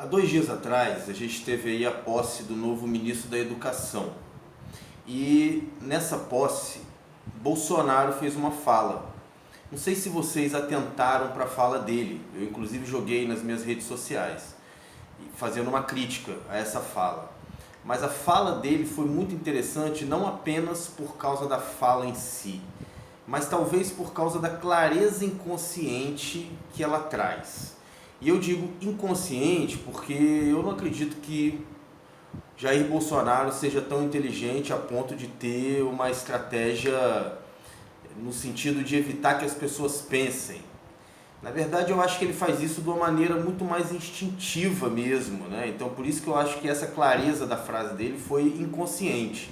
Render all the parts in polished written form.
Há 2 dias atrás, a gente teve aí a posse do novo ministro da Educação. E nessa posse, Bolsonaro fez uma fala. Não sei se vocês atentaram para a fala dele. Eu, inclusive, joguei nas minhas redes sociais, fazendo uma crítica a essa fala. Mas a fala dele foi muito interessante, não apenas por causa da fala em si, mas talvez por causa da clareza inconsciente que ela traz. E eu digo inconsciente porque eu não acredito que Jair Bolsonaro seja tão inteligente a ponto de ter uma estratégia no sentido de evitar que as pessoas pensem. Na verdade, eu acho que ele faz isso de uma maneira muito mais instintiva mesmo, né? Então, por isso que eu acho que essa clareza da frase dele foi inconsciente,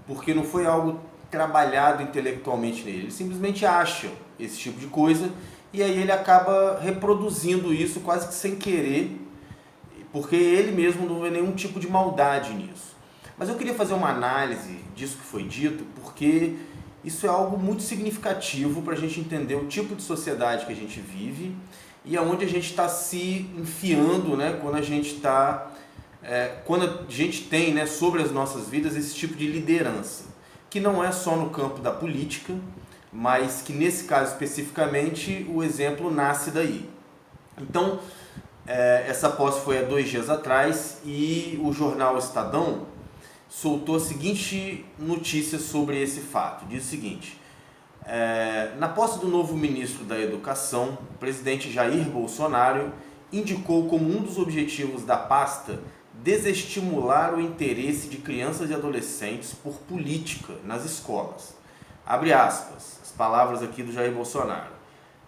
porque não foi algo trabalhado intelectualmente nele. Ele simplesmente acha esse tipo de coisa e aí ele acaba reproduzindo isso quase que sem querer, porque ele mesmo não vê nenhum tipo de maldade nisso. Mas eu queria fazer uma análise disso que foi dito, porque isso é algo muito significativo para a gente entender o tipo de sociedade que a gente vive e aonde a gente está se enfiando, né, quando a gente tem, né, sobre as nossas vidas esse tipo de liderança, que não é só no campo da política, mas que nesse caso especificamente o exemplo nasce daí. Então, essa posse foi há 2 dias atrás e o jornal Estadão soltou a seguinte notícia sobre esse fato. Diz o seguinte: na posse do novo ministro da Educação, o presidente Jair Bolsonaro indicou como um dos objetivos da pasta desestimular o interesse de crianças e adolescentes por política nas escolas. Abre aspas, as palavras aqui do Jair Bolsonaro.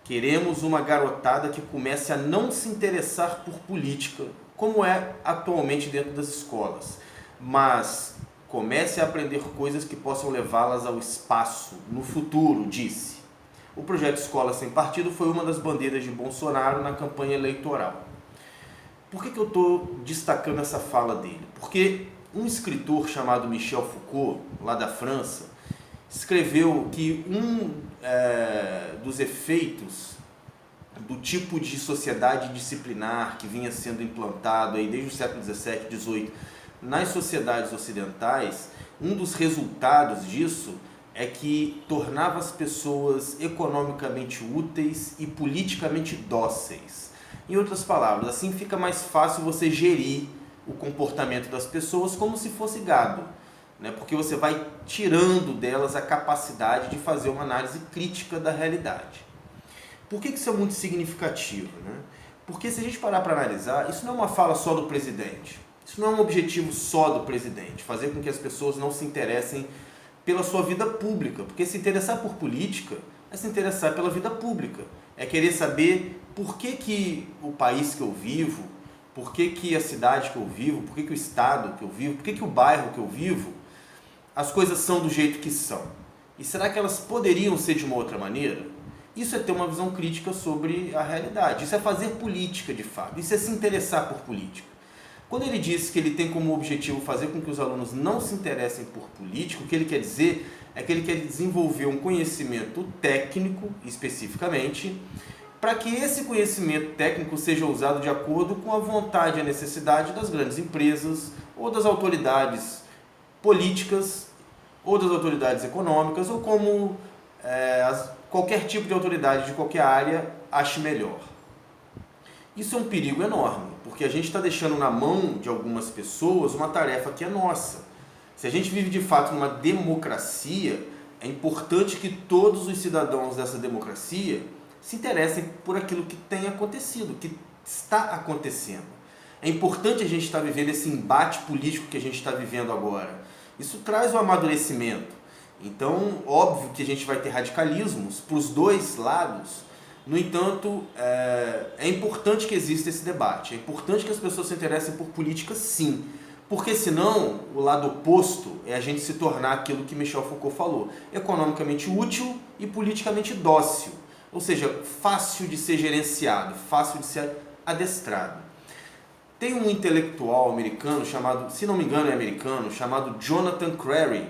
Queremos uma garotada que comece a não se interessar por política, como é atualmente dentro das escolas, mas comece a aprender coisas que possam levá-las ao espaço no futuro, disse. O projeto Escola Sem Partido foi uma das bandeiras de Bolsonaro na campanha eleitoral. Por que eu estou destacando essa fala dele? Porque um escritor chamado Michel Foucault, lá da França, escreveu que dos efeitos do tipo de sociedade disciplinar que vinha sendo implantado aí desde o século XVII, XVIII nas sociedades ocidentais, um dos resultados disso é que tornava as pessoas economicamente úteis e politicamente dóceis. Em outras palavras, assim fica mais fácil você gerir o comportamento das pessoas como se fosse gado, né? Porque você vai tirando delas a capacidade de fazer uma análise crítica da realidade. Por que isso é muito significativo, né? Porque se a gente parar para analisar, isso não é uma fala só do presidente. Isso não é um objetivo só do presidente, fazer com que as pessoas não se interessem pela sua vida pública. Porque se interessar por política é se interessar pela vida pública. É querer saber por que o país que eu vivo, por que a cidade que eu vivo, por que o estado que eu vivo, por que o bairro que eu vivo, as coisas são do jeito que são. E será que elas poderiam ser de uma outra maneira? Isso é ter uma visão crítica sobre a realidade. Isso é fazer política de fato. Isso é se interessar por política. Quando ele diz que ele tem como objetivo fazer com que os alunos não se interessem por política, o que ele quer dizer é que ele quer desenvolver um conhecimento técnico, especificamente, para que esse conhecimento técnico seja usado de acordo com a vontade e a necessidade das grandes empresas ou das autoridades políticas ou das autoridades econômicas ou como qualquer tipo de autoridade de qualquer área ache melhor. Isso é um perigo enorme, porque a gente está deixando na mão de algumas pessoas uma tarefa que é nossa. Se a gente vive de fato numa democracia, é importante que todos os cidadãos dessa democracia se interessem por aquilo que tem acontecido, que está acontecendo. É importante a gente estar vivendo esse embate político que a gente está vivendo agora. Isso traz um amadurecimento. Então, óbvio que a gente vai ter radicalismos para os dois lados. No entanto, é importante que exista esse debate. É importante que as pessoas se interessem por política, sim. Porque senão, o lado oposto é a gente se tornar aquilo que Michel Foucault falou. Economicamente útil e politicamente dócil. Ou seja, fácil de ser gerenciado, fácil de ser adestrado. Tem um intelectual americano chamado, se não me engano é americano, chamado Jonathan Crary,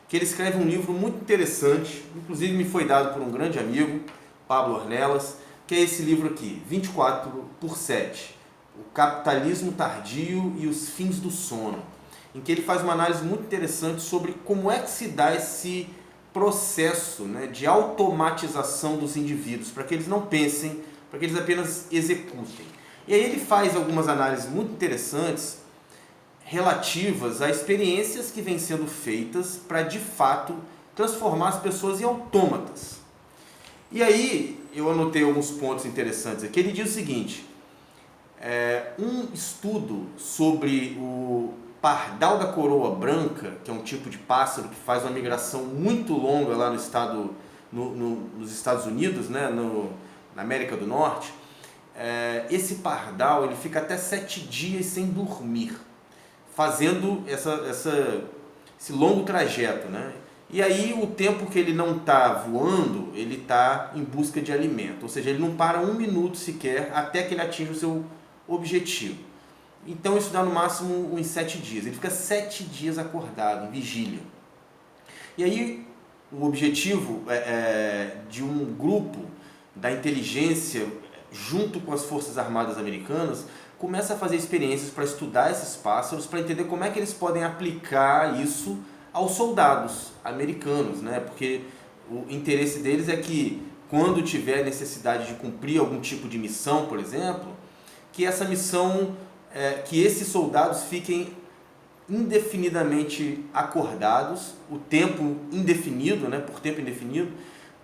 que ele escreve um livro muito interessante, inclusive me foi dado por um grande amigo, Pablo Ornelas, que é esse livro aqui, 24/7, O Capitalismo Tardio e os Fins do Sono, em que ele faz uma análise muito interessante sobre como é que se dá esse processo, né, de automatização dos indivíduos, para que eles não pensem, para que eles apenas executem. E aí ele faz algumas análises muito interessantes relativas a experiências que vêm sendo feitas para, de fato, transformar as pessoas em autômatas. E aí eu anotei alguns pontos interessantes aqui. Ele diz o seguinte: um estudo sobre o pardal da coroa branca, que é um tipo de pássaro que faz uma migração muito longa lá nos Estados Unidos, né, na América do Norte. Esse pardal ele fica até 7 dias sem dormir, fazendo esse longo trajeto, né? E aí o tempo que ele não está voando, ele está em busca de alimento, ou seja, ele não para 1 minuto sequer até que ele atinja o seu objetivo. Então isso dá no máximo uns 7 dias. Ele fica 7 dias acordado, em vigília. E aí o objetivo de um grupo da inteligência, junto com as Forças Armadas Americanas, começa a fazer experiências para estudar esses pássaros, para entender como é que eles podem aplicar isso aos soldados americanos, né? Porque o interesse deles é que, quando tiver necessidade de cumprir algum tipo de missão, por exemplo, que essa missão, que esses soldados fiquem indefinidamente acordados, o tempo indefinido, né? Por tempo indefinido,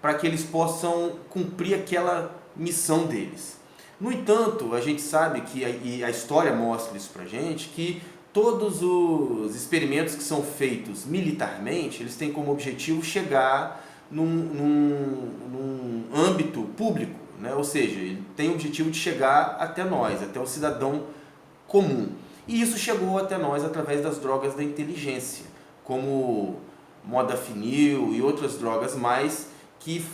para que eles possam cumprir aquela missão deles. No entanto, a gente sabe que, e a história mostra isso pra gente, que todos os experimentos que são feitos militarmente, eles têm como objetivo chegar num âmbito público, né? Ou seja, ele tem o objetivo de chegar até nós, até o cidadão comum. E isso chegou até nós através das drogas da inteligência, como modafinil e outras drogas mais, que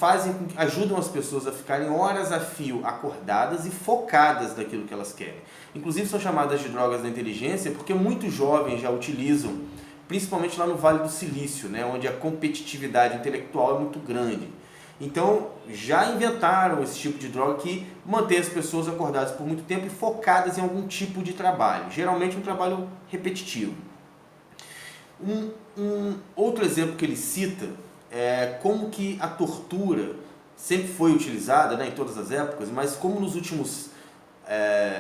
ajudam as pessoas a ficarem horas a fio acordadas e focadas naquilo que elas querem. Inclusive são chamadas de drogas da inteligência porque muitos jovens já utilizam, principalmente lá no Vale do Silício, né, onde a competitividade intelectual é muito grande. Então já inventaram esse tipo de droga que mantém as pessoas acordadas por muito tempo e focadas em algum tipo de trabalho, geralmente um trabalho repetitivo. Um outro exemplo que ele cita como que a tortura sempre foi utilizada, né, em todas as épocas, mas como nos últimos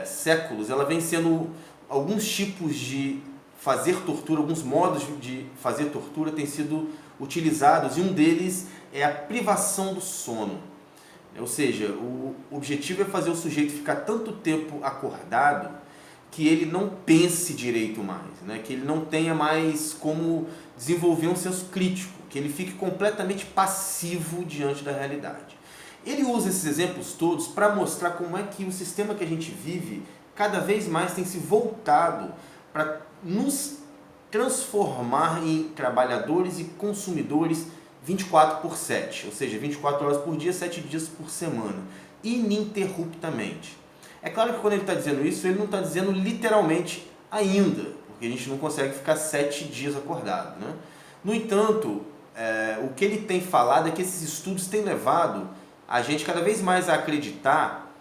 séculos ela vem sendo alguns tipos de fazer tortura, alguns modos de fazer tortura têm sido utilizados, e um deles é a privação do sono. Ou seja, o objetivo é fazer o sujeito ficar tanto tempo acordado que ele não pense direito mais, né? Que ele não tenha mais como desenvolver um senso crítico, que ele fique completamente passivo diante da realidade. Ele usa esses exemplos todos para mostrar como é que o sistema que a gente vive cada vez mais tem se voltado para nos transformar em trabalhadores e consumidores 24/7, ou seja, 24 horas por dia, 7 dias por semana, ininterruptamente. É claro que quando ele está dizendo isso, ele não está dizendo literalmente ainda, porque a gente não consegue ficar 7 dias acordado, né? No entanto, o que ele tem falado é que esses estudos têm levado a gente cada vez mais a acreditar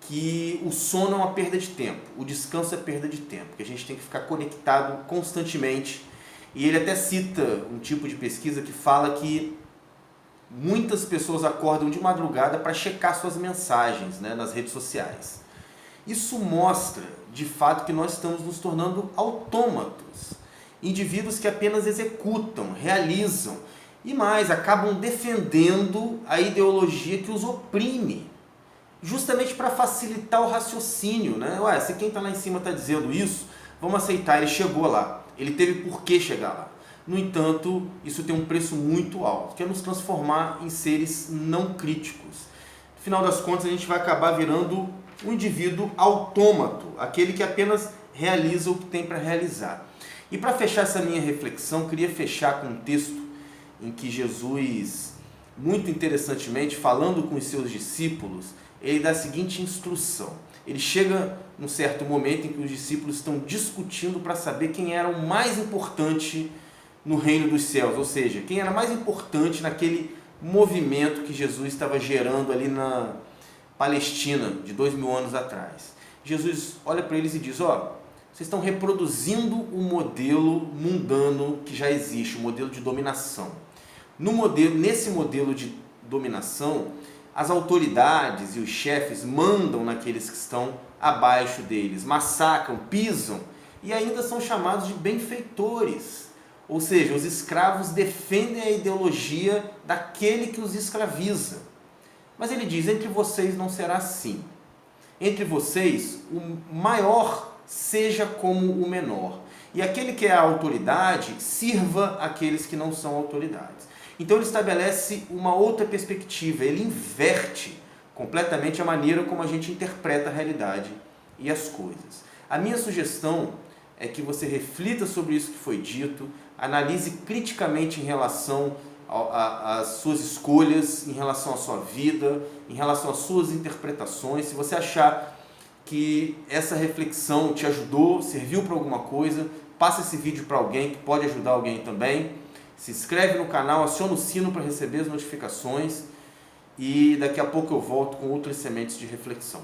que o sono é uma perda de tempo, o descanso é perda de tempo, que a gente tem que ficar conectado constantemente. E ele até cita um tipo de pesquisa que fala que muitas pessoas acordam de madrugada para checar suas mensagens, né, nas redes sociais. Isso mostra, de fato, que nós estamos nos tornando autômatos, indivíduos que apenas executam, realizam e mais, acabam defendendo a ideologia que os oprime, justamente para facilitar o raciocínio, né? Ué, se quem está lá em cima está dizendo isso, vamos aceitar, ele chegou lá, ele teve por que chegar lá. No entanto, isso tem um preço muito alto, que é nos transformar em seres não críticos. No final das contas, a gente vai acabar virando um indivíduo autômato, aquele que apenas realiza o que tem para realizar. E para fechar essa minha reflexão, queria fechar com um texto em que Jesus, muito interessantemente, falando com os seus discípulos, ele dá a seguinte instrução. Ele chega num certo momento em que os discípulos estão discutindo para saber quem era o mais importante no reino dos céus, ou seja, quem era mais importante naquele movimento que Jesus estava gerando ali na Palestina, de 2000 anos atrás. Jesus olha para eles e diz, vocês estão reproduzindo um modelo mundano que já existe, um modelo de dominação. Nesse modelo de dominação, as autoridades e os chefes mandam naqueles que estão abaixo deles, massacram, pisam e ainda são chamados de benfeitores. Ou seja, os escravos defendem a ideologia daquele que os escraviza. Mas ele diz, entre vocês não será assim. Entre vocês, o maior seja como o menor. E aquele que é a autoridade, sirva aqueles que não são autoridades. Então ele estabelece uma outra perspectiva, ele inverte completamente a maneira como a gente interpreta a realidade e as coisas. A minha sugestão é que você reflita sobre isso que foi dito, analise criticamente em relação às suas escolhas, em relação à sua vida, em relação às suas interpretações. Se você achar que essa reflexão te ajudou, serviu para alguma coisa, passa esse vídeo para alguém que pode ajudar alguém também. Se inscreve no canal, aciona o sino para receber as notificações e daqui a pouco eu volto com outras sementes de reflexão.